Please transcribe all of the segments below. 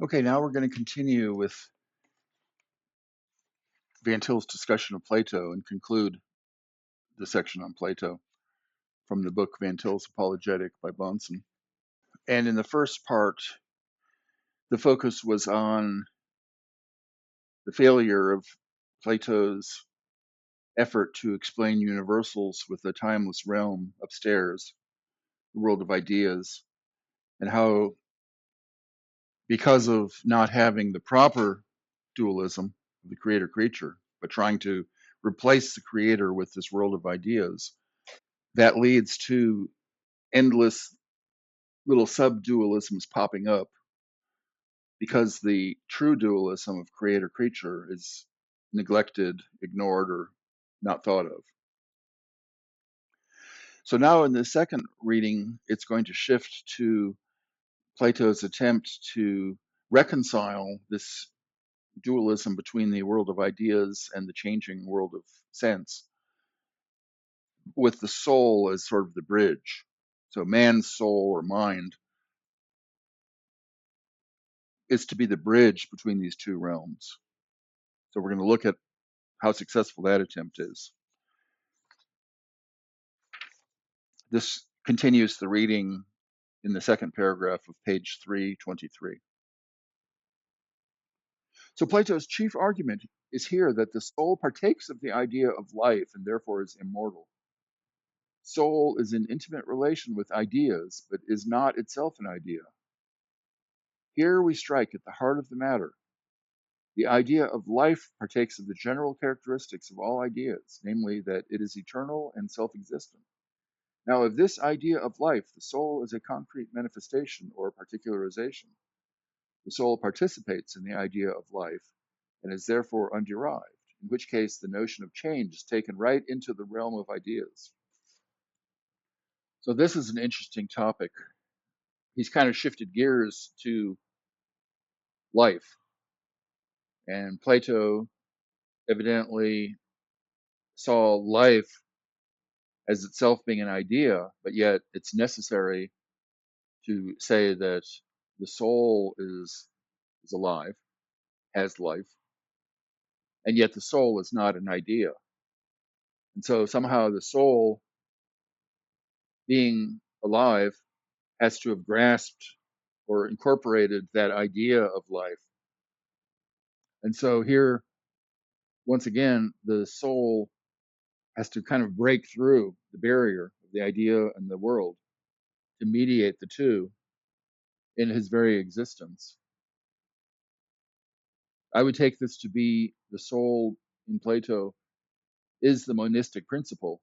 Okay, now we're going to continue with Van Til's discussion of Plato and conclude the section on Plato from the book Van Til's Apologetic by Bahnsen. And in the first part, the focus was on the failure of Plato's effort to explain universals with the timeless realm upstairs, the world of ideas, and how, because of not having the proper dualism of the creator creature, but trying to replace the creator with this world of ideas, that leads to endless little sub dualisms popping up because the true dualism of creator creature is neglected, ignored, or not thought of. So now in the second reading, it's going to shift to Plato's attempt to reconcile this dualism between the world of ideas and the changing world of sense, with the soul as sort of the bridge. So man's soul or mind is to be the bridge between these two realms. So we're going to look at how successful that attempt is. This continues the reading in the second paragraph of page 323. So Plato's chief argument is here that the soul partakes of the idea of life and therefore is immortal. Soul is in intimate relation with ideas, but is not itself an idea. Here we strike at the heart of the matter. The idea of life partakes of the general characteristics of all ideas, namely that it is eternal and self-existent. Now, of this idea of life, the soul is a concrete manifestation or particularization. The soul participates in the idea of life and is therefore underived, in which case the notion of change is taken right into the realm of ideas. So this is an interesting topic. He's kind of shifted gears to life, and Plato evidently saw life as itself being an idea, but yet it's necessary to say that the soul is alive, has life, and yet the soul is not an idea. And so somehow the soul, being alive, has to have grasped or incorporated that idea of life. And so here, once again, the soul has to kind of break through the barrier of the idea and the world to mediate the two in his very existence. I would take this to be the soul in Plato is the monistic principle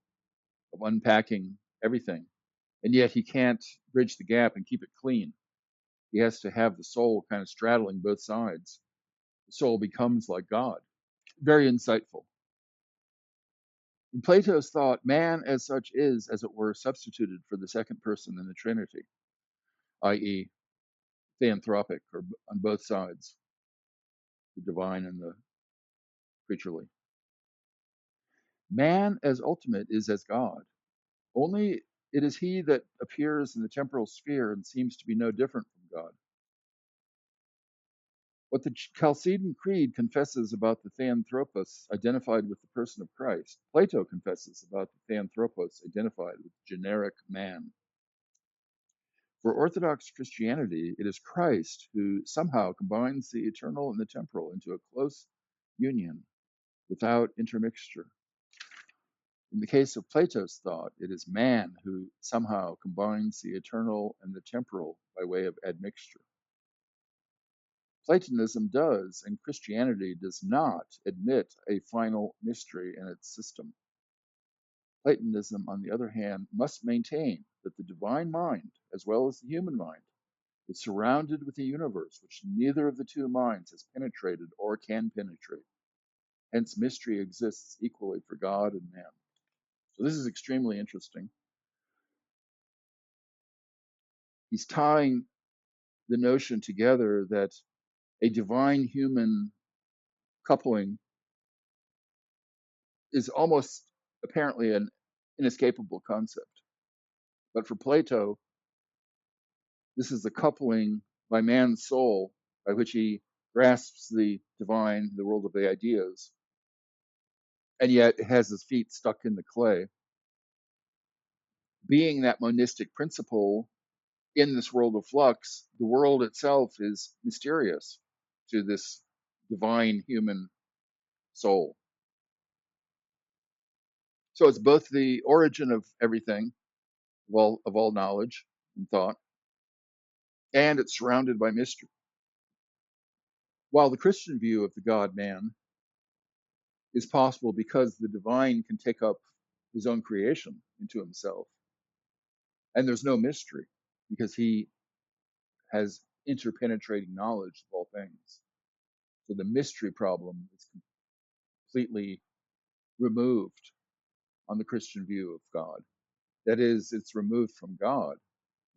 of unpacking everything. And yet he can't bridge the gap and keep it clean. He has to have the soul kind of straddling both sides. The soul becomes like God. Very insightful. In Plato's thought, man as such is, as it were, substituted for the second person in the Trinity, i.e., theanthropic, or on both sides, the divine and the creaturely. Man as ultimate is as God. Only it is he that appears in the temporal sphere and seems to be no different from God. What the Chalcedon Creed confesses about the Theanthropos identified with the person of Christ, Plato confesses about the Theanthropos identified with generic man. For Orthodox Christianity, it is Christ who somehow combines the eternal and the temporal into a close union without intermixture. In the case of Plato's thought, it is man who somehow combines the eternal and the temporal by way of admixture. Platonism does, and Christianity does not admit a final mystery in its system. Platonism, on the other hand, must maintain that the divine mind, as well as the human mind, is surrounded with a universe which neither of the two minds has penetrated or can penetrate. Hence, mystery exists equally for God and man. So this is extremely interesting. He's tying the notion together that a divine human coupling is almost apparently an inescapable concept. But for Plato, this is the coupling by man's soul by which he grasps the divine, the world of the ideas, and yet has his feet stuck in the clay. Being that monistic principle in this world of flux, the world itself is mysterious to this divine human soul. So it's both the origin of everything, of all knowledge and thought, and it's surrounded by mystery. While the Christian view of the God man is possible because the divine can take up his own creation into himself, and there's no mystery because he has interpenetrating knowledge of all things. So the mystery problem is completely removed on the Christian view of God. That is, it's removed from God.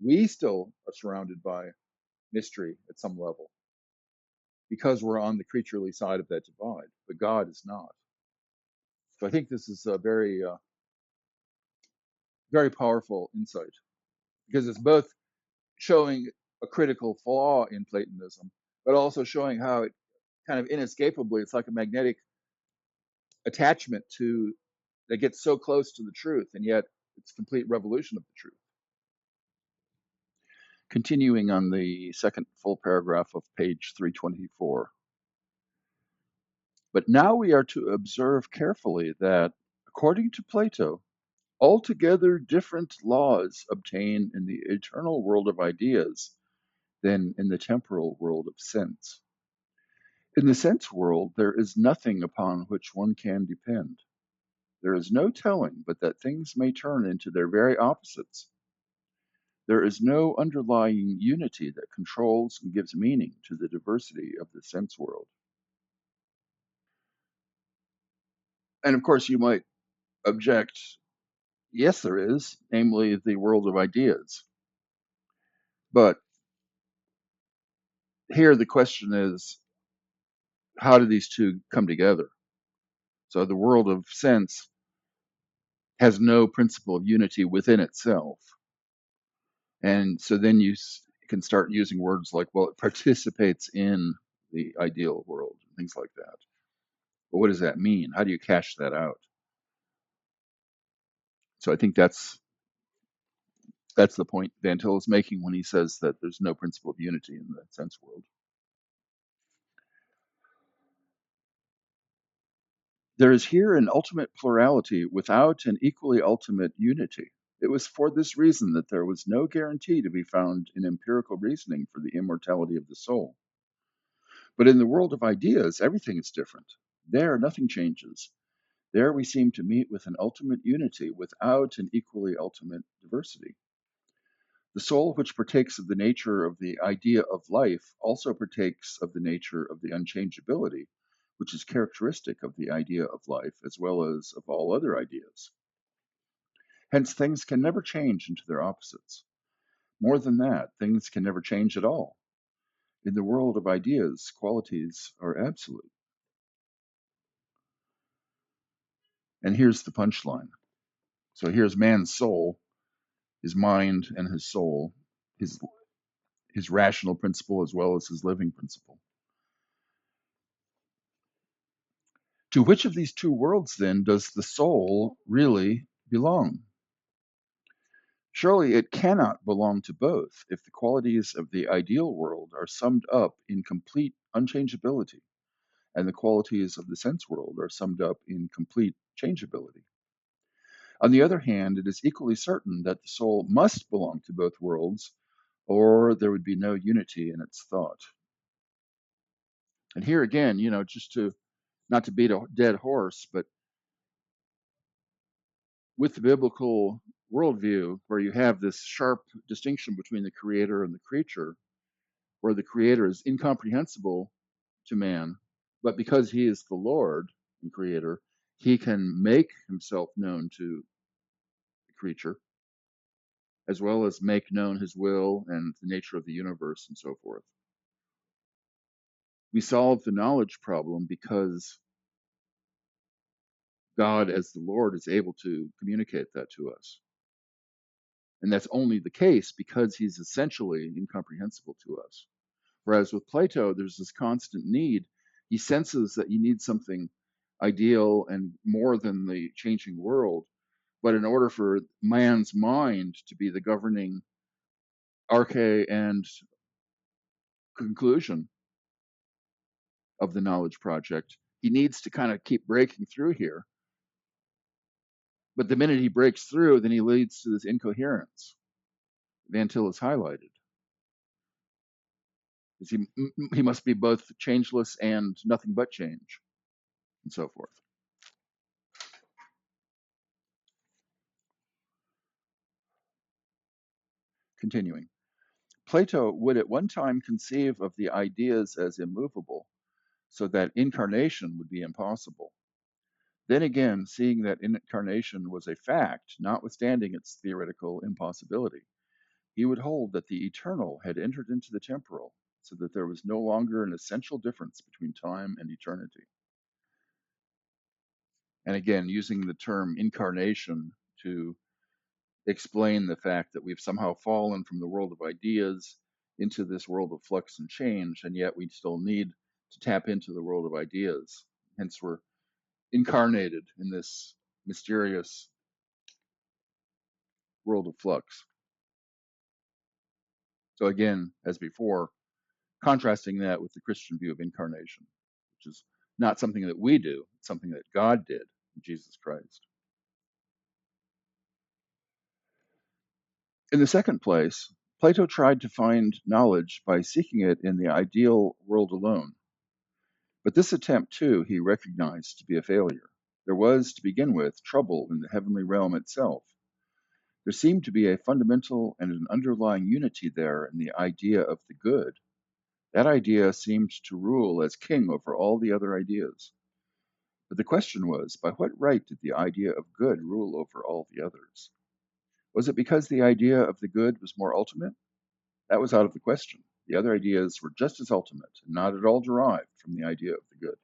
We still are surrounded by mystery at some level because we're on the creaturely side of that divide, but God is not. So I think this is a very powerful insight because it's both showing a critical flaw in Platonism, but also showing how it kind of inescapably, it's like a magnetic attachment to that gets so close to the truth, and yet it's a complete revolution of the truth. Continuing on the second full paragraph of page 324. But now we are to observe carefully that, according to Plato, altogether different laws obtain in the eternal world of ideas than in the temporal world of sense. In the sense world, there is nothing upon which one can depend. There is no telling but that things may turn into their very opposites. There is no underlying unity that controls and gives meaning to the diversity of the sense world. And of course, you might object, yes, there is, namely the world of ideas. But here the question is, how do these two come together? So the world of sense has no principle of unity within itself. And so then you can start using words like, well, it participates in the ideal world, and things like that. But what does that mean? How do you cash that out? So I think that's the point Van Til is making when he says that there's no principle of unity in the sense world. There is here an ultimate plurality without an equally ultimate unity. It was for this reason that there was no guarantee to be found in empirical reasoning for the immortality of the soul. But in the world of ideas, everything is different. There, nothing changes. There we seem to meet with an ultimate unity without an equally ultimate diversity. The soul which partakes of the nature of the idea of life also partakes of the nature of the unchangeability, which is characteristic of the idea of life as well as of all other ideas. Hence, things can never change into their opposites. More than that, things can never change at all. In the world of ideas, qualities are absolute. And here's the punchline. So here's man's soul, his mind and his soul, his his rational principle as well as his living principle. To which of these two worlds, then, does the soul really belong? Surely it cannot belong to both if the qualities of the ideal world are summed up in complete unchangeability, and the qualities of the sense world are summed up in complete changeability. On the other hand, it is equally certain that the soul must belong to both worlds, or there would be no unity in its thought. And here again, just to not to beat a dead horse, but with the biblical worldview, where you have this sharp distinction between the creator and the creature, where the creator is incomprehensible to man, but because he is the Lord and creator, he can make himself known to the creature, as well as make known his will and the nature of the universe and so forth. We solve the knowledge problem because God, as the Lord, is able to communicate that to us. And that's only the case because he's essentially incomprehensible to us. Whereas with Plato, there's this constant need. He senses that you need something ideal and more than the changing world. But in order for man's mind to be the governing arche and conclusion of the knowledge project, he needs to kind of keep breaking through here. But the minute he breaks through, then he leads to this incoherence. Van Til has highlighted. He must be both changeless and nothing but change, and so forth. Continuing. Plato would at one time conceive of the ideas as immovable, so that incarnation would be impossible. Then again, seeing that incarnation was a fact, notwithstanding its theoretical impossibility, he would hold that the eternal had entered into the temporal, so that there was no longer an essential difference between time and eternity. And again, using the term incarnation to explain the fact that we've somehow fallen from the world of ideas into this world of flux and change, and yet we still need to tap into the world of ideas. Hence, we're incarnated in this mysterious world of flux. So, again, as before, contrasting that with the Christian view of incarnation, which is not something that we do, it's something that God did in Jesus Christ. In the second place, Plato tried to find knowledge by seeking it in the ideal world alone. But this attempt, too, he recognized to be a failure. There was, to begin with, trouble in the heavenly realm itself. There seemed to be a fundamental and an underlying unity there in the idea of the good. That idea seemed to rule as king over all the other ideas. But the question was, by what right did the idea of good rule over all the others? Was it because the idea of the good was more ultimate? That was out of the question. The other ideas were just as ultimate and not at all derived from the idea of the good.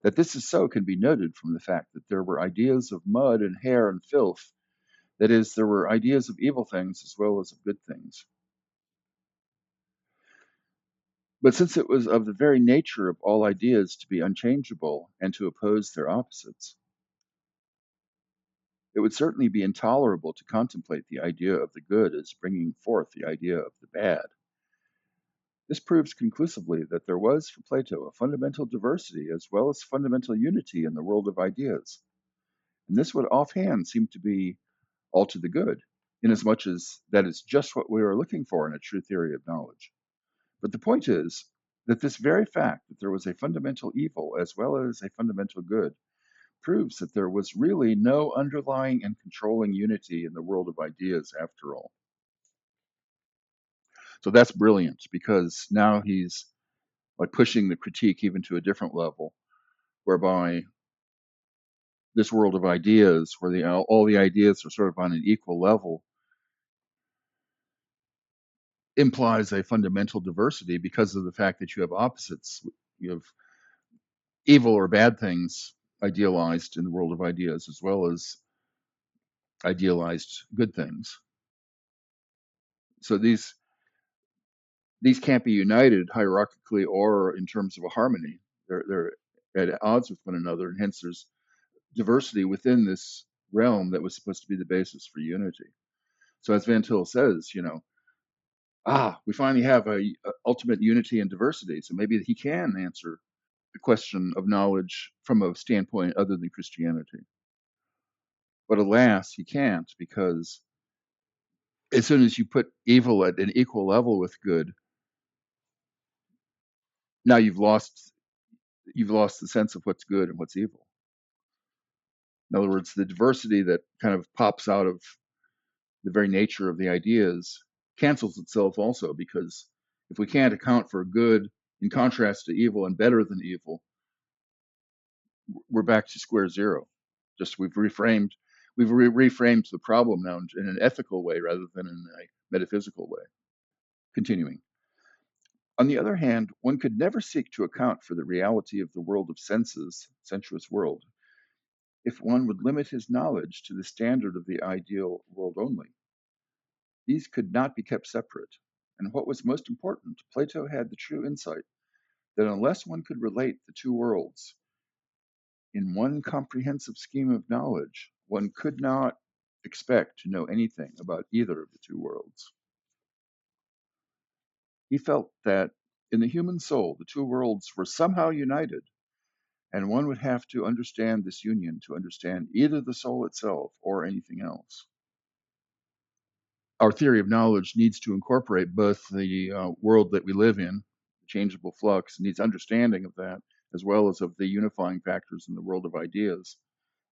That this is so can be noted from the fact that there were ideas of mud and hair and filth. That is, there were ideas of evil things as well as of good things. But since it was of the very nature of all ideas to be unchangeable and to oppose their opposites, it would certainly be intolerable to contemplate the idea of the good as bringing forth the idea of the bad. This proves conclusively that there was for Plato a fundamental diversity as well as fundamental unity in the world of ideas, and this would offhand seem to be all to the good, inasmuch as that is just what we are looking for in a true theory of knowledge. But the point is that this very fact that there was a fundamental evil as well as a fundamental good proves that there was really no underlying and controlling unity in the world of ideas after all. So that's brilliant because now he's like pushing the critique even to a different level, whereby this world of ideas, where all the ideas are sort of on an equal level, implies a fundamental diversity because of the fact that you have opposites. You have evil or bad things idealized in the world of ideas, as well as idealized good things. So these can't be united hierarchically or in terms of a harmony. They're at odds with one another, and hence there's diversity within this realm that was supposed to be the basis for unity. So as Van Til says, we finally have a ultimate unity and diversity. So maybe he can answer the question of knowledge from a standpoint other than Christianity. But alas, he can't, because as soon as you put evil at an equal level with good, now you've lost the sense of what's good and what's evil. In other words, the diversity that kind of pops out of the very nature of the ideas cancels itself also, because if we can't account for good in contrast to evil and better than evil, we're back to square zero. Just we've reframed the problem now in an ethical way rather than in a metaphysical way. Continuing. On the other hand, one could never seek to account for the reality of the world of senses, sensuous world, if one would limit his knowledge to the standard of the ideal world only. These could not be kept separate. And what was most important, Plato had the true insight that unless one could relate the two worlds in one comprehensive scheme of knowledge, one could not expect to know anything about either of the two worlds. He felt that in the human soul, the two worlds were somehow united, and one would have to understand this union to understand either the soul itself or anything else. Our theory of knowledge needs to incorporate both the world that we live in, changeable flux, needs understanding of that, as well as of the unifying factors in the world of ideas.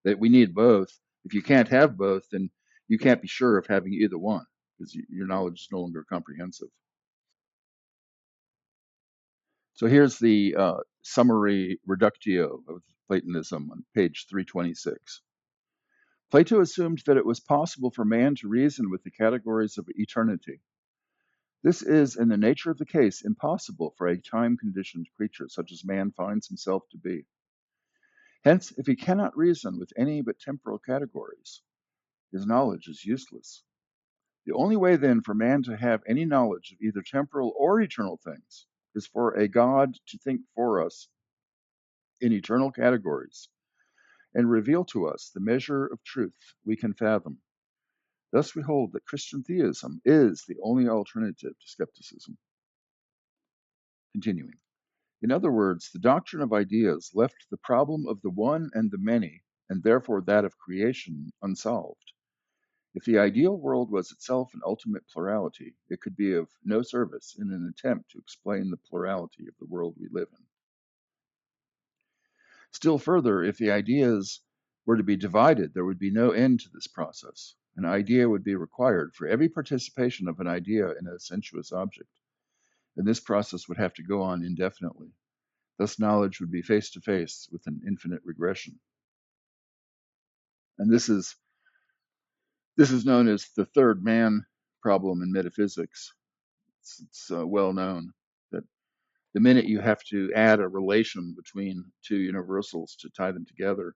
That we need both. If you can't have both, then you can't be sure of having either one, because your knowledge is no longer comprehensive. So here's the summary reductio of Platonism on page 326. Plato assumed that it was possible for man to reason with the categories of eternity. This is, in the nature of the case, impossible for a time conditioned creature such as man finds himself to be. Hence, if he cannot reason with any but temporal categories, his knowledge is useless. The only way, then, for man to have any knowledge of either temporal or eternal things is for a God to think for us in eternal categories and reveal to us the measure of truth we can fathom. Thus, we hold that Christian theism is the only alternative to skepticism. Continuing. In other words, the doctrine of ideas left the problem of the one and the many, and therefore that of creation, unsolved. If the ideal world was itself an ultimate plurality, it could be of no service in an attempt to explain the plurality of the world we live in. Still further, if the ideas were to be divided, there would be no end to this process. An idea would be required for every participation of an idea in a sensuous object, and this process would have to go on indefinitely. Thus, knowledge would be face to face with an infinite regression. And this is known as the third man problem in metaphysics. It's well known that the minute you have to add a relation between two universals to tie them together,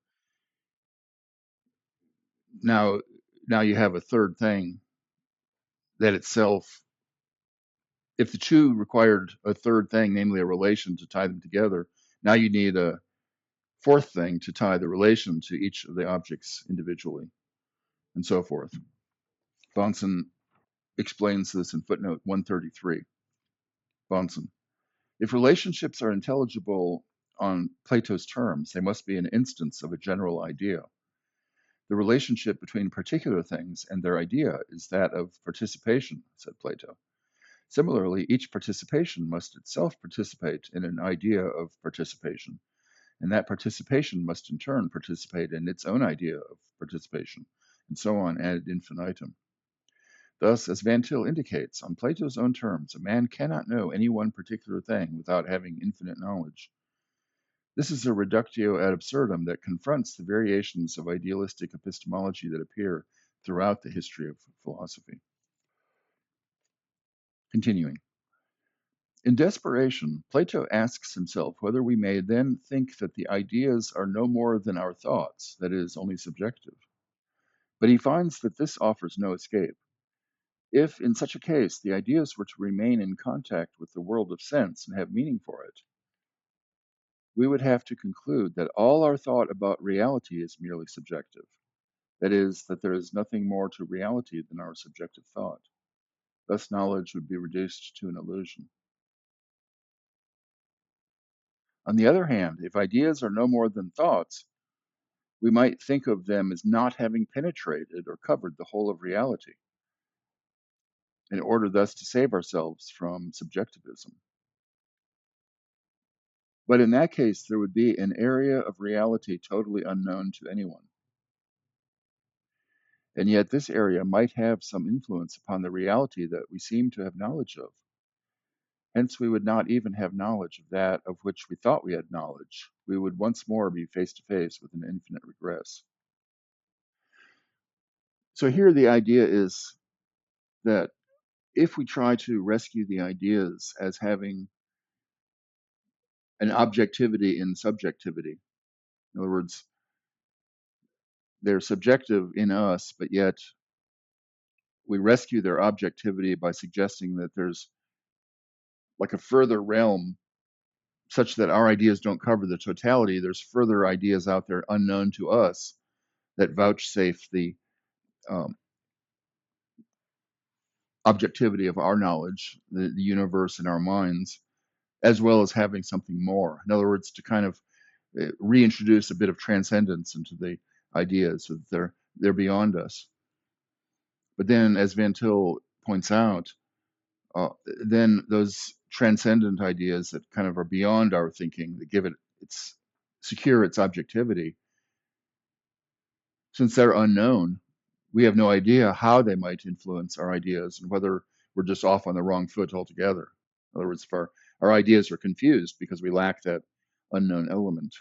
now now you have a third thing that itself, if the two required a third thing, namely a relation to tie them together, now you need a fourth thing to tie the relation to each of the objects individually, and so forth. Bahnsen explains this in footnote 133. Bahnsen. If relationships are intelligible on Plato's terms, they must be an instance of a general idea. The relationship between particular things and their idea is that of participation, said Plato. Similarly, each participation must itself participate in an idea of participation, and that participation must in turn participate in its own idea of participation, and so on ad infinitum. Thus, as Van Til indicates, on Plato's own terms, a man cannot know any one particular thing without having infinite knowledge. This is a reductio ad absurdum that confronts the variations of idealistic epistemology that appear throughout the history of philosophy. Continuing. In desperation, Plato asks himself whether we may then think that the ideas are no more than our thoughts, that is, only subjective. But he finds that this offers no escape. If, in such a case, the ideas were to remain in contact with the world of sense and have meaning for it, we would have to conclude that all our thought about reality is merely subjective. That is, that there is nothing more to reality than our subjective thought. Thus, knowledge would be reduced to an illusion. On the other hand, if ideas are no more than thoughts, we might think of them as not having penetrated or covered the whole of reality, in order thus to save ourselves from subjectivism. But in that case, there would be an area of reality totally unknown to anyone. And yet, this area might have some influence upon the reality that we seem to have knowledge of. Hence, we would not even have knowledge of that of which we thought we had knowledge. We would once more be face to face with an infinite regress. So, here the idea is that if we try to rescue the ideas as having an objectivity in subjectivity, in other words, they're subjective in us, but yet we rescue their objectivity by suggesting that there's like a further realm such that our ideas don't cover the totality. There's further ideas out there unknown to us that vouchsafe the um, objectivity of our knowledge, the universe in our minds, as well as having something more. In other words, to kind of reintroduce a bit of transcendence into the ideas so that they're beyond us. But then, as Van Til points out, uh, then those transcendent ideas that kind of are beyond our thinking, that give it its secure its objectivity, since they're unknown, we have no idea how they might influence our ideas and whether we're just off on the wrong foot altogether. In other words, if our ideas are confused because we lack that unknown element.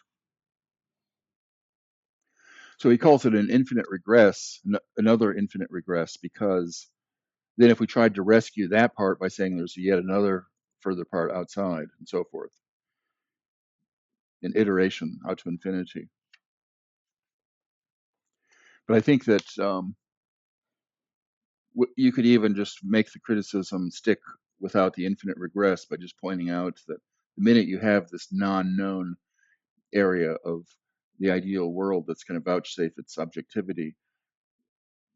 So he calls it an infinite regress, another infinite regress, because then if we tried to rescue that part by saying there's yet another further part outside and so forth, an iteration out to infinity. But I think that you could even just make the criticism stick without the infinite regress by just pointing out that the minute you have this non-known area of the ideal world that's going to vouchsafe its objectivity,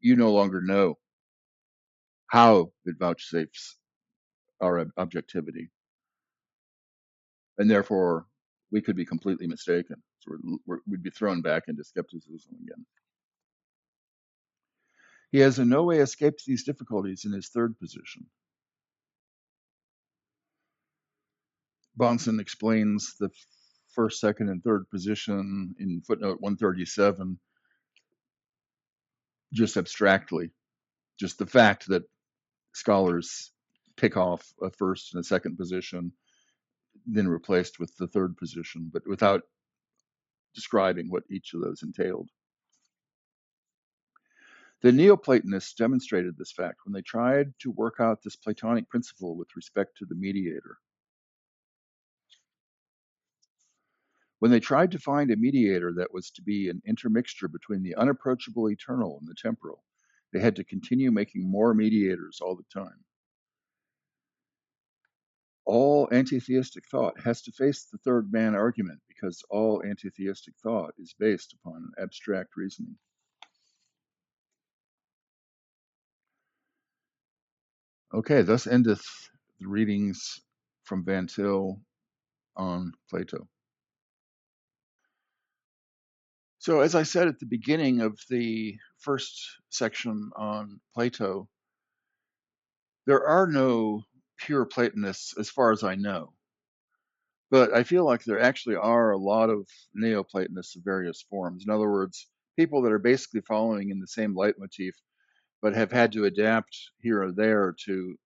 you no longer know how it vouchsafes our objectivity, and therefore we could be completely mistaken. So we'd be thrown back into skepticism again. He has in no way escaped these difficulties in his third position. Bahnsen explains the first, second, and third position in footnote 137 just abstractly, just the fact that scholars pick off a first and a second position, then replaced with the third position, but without describing what each of those entailed. The Neoplatonists demonstrated this fact when they tried to work out this Platonic principle with respect to the mediator. When they tried to find a mediator that was to be an intermixture between the unapproachable eternal and the temporal, they had to continue making more mediators all the time. All anti-theistic thought has to face the third man argument because all anti-theistic thought is based upon abstract reasoning. Okay, thus endeth the readings from Van Til on Plato. So, as I said at the beginning of the first section on Plato, there are no pure Platonists as far as I know. But I feel like there actually are a lot of Neoplatonists of various forms. In other words, people that are basically following in the same leitmotif, but have had to adapt here or there to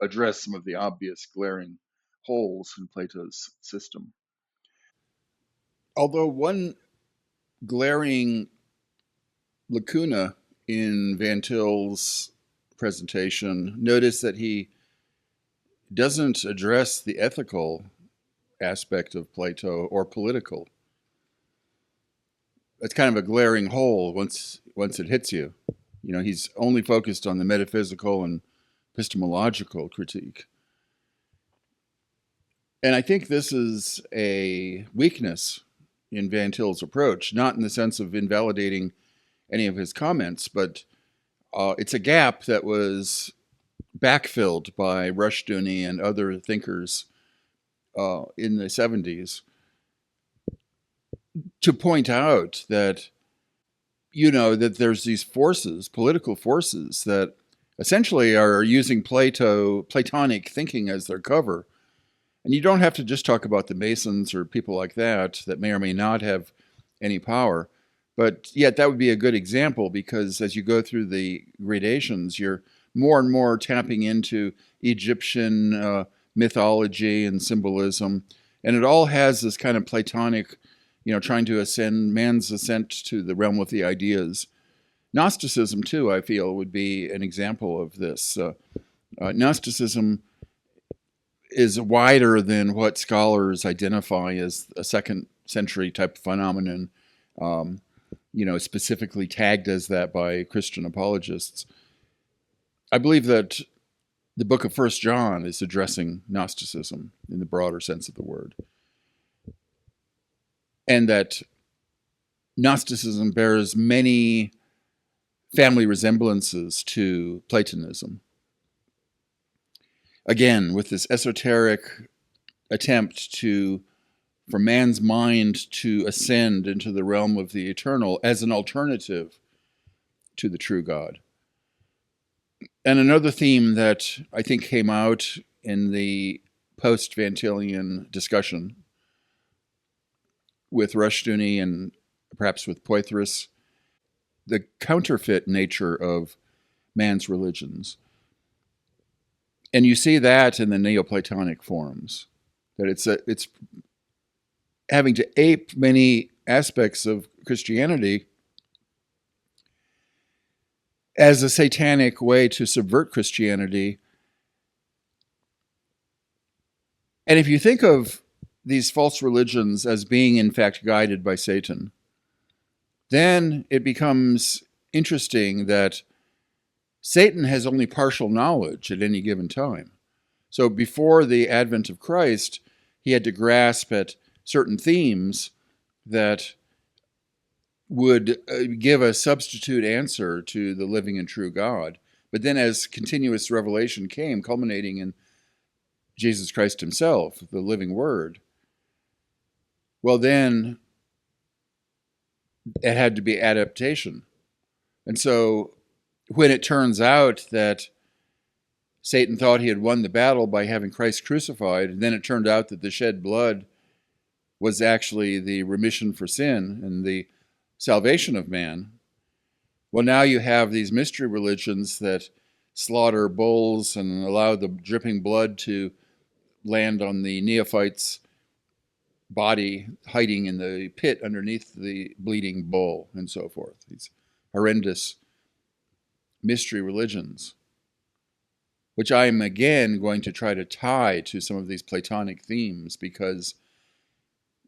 address some of the obvious glaring holes in Plato's system. Although one glaring lacuna in Van Til's presentation, notice that he doesn't address the ethical aspect of Plato or political. It's kind of a glaring hole once it hits you. You know, he's only focused on the metaphysical and epistemological critique. And I think this is a weakness in Van Til's approach, not in the sense of invalidating any of his comments, but it's a gap that was backfilled by Rushduni and other thinkers in the 70s to point out that, you know, that there's these forces, political forces, that essentially are using Platonic thinking as their cover. And you don't have to just talk about the Masons or people like that may or may not have any power. But yet that would be a good example, because as you go through the gradations, you're more and more tapping into Egyptian mythology and symbolism. And it all has this kind of Platonic, you know, trying to ascend, man's ascent to the realm of the ideas. Gnosticism, too, I feel, would be an example of this. Gnosticism is wider than what scholars identify as a second century type of phenomenon, you know, specifically tagged as that by Christian apologists. I believe that The book of First John is addressing Gnosticism in the broader sense of the word, and that Gnosticism bears many family resemblances to Platonism. Again, with this esoteric attempt for man's mind to ascend into the realm of the eternal as an alternative to the true God. And another theme that I think came out in the post-Van Tillian discussion with Rushdoony and perhaps with Poythress, the counterfeit nature of man's religions. And you see that in the Neoplatonic forms, that it's having to ape many aspects of Christianity as a satanic way to subvert Christianity. And if you think of these false religions as being in fact guided by Satan, then it becomes interesting that Satan has only partial knowledge at any given time. So before the advent of Christ, he had to grasp at certain themes that would give a substitute answer to the living and true God. But then as continuous revelation came, culminating in Jesus Christ himself, the living word, well, then it had to be adaptation. And so when it turns out that Satan thought he had won the battle by having Christ crucified, and then it turned out that the shed blood was actually the remission for sin and the salvation of man. Well, now you have these mystery religions that slaughter bulls and allow the dripping blood to land on the neophyte's body, hiding in the pit underneath the bleeding bull, and so forth. These horrendous mystery religions, which I am again going to try to tie to some of these Platonic themes, because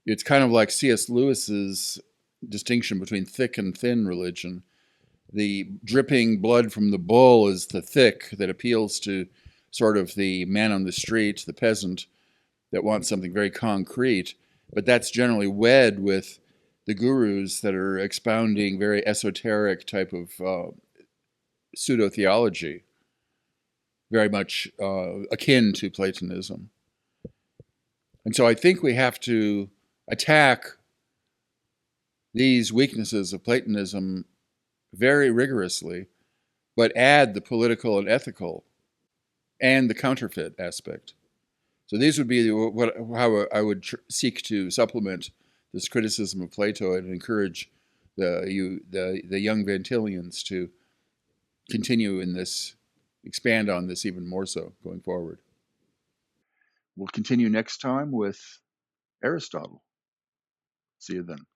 it's kind of like C.S. Lewis's distinction between thick and thin religion. The dripping blood from the bull is the thick that appeals to sort of the man on the street, the peasant, that wants something very concrete. But that's generally wed with the gurus that are expounding very esoteric type of pseudo-theology, very much akin to Platonism. And so I think we have to attack these weaknesses of Platonism very rigorously, but add the political and ethical and the counterfeit aspect. So these would be how I would seek to supplement this criticism of Plato and encourage the young Van Tillians to continue in this, expand on this even more so going forward. We'll continue next time with Aristotle. See you then.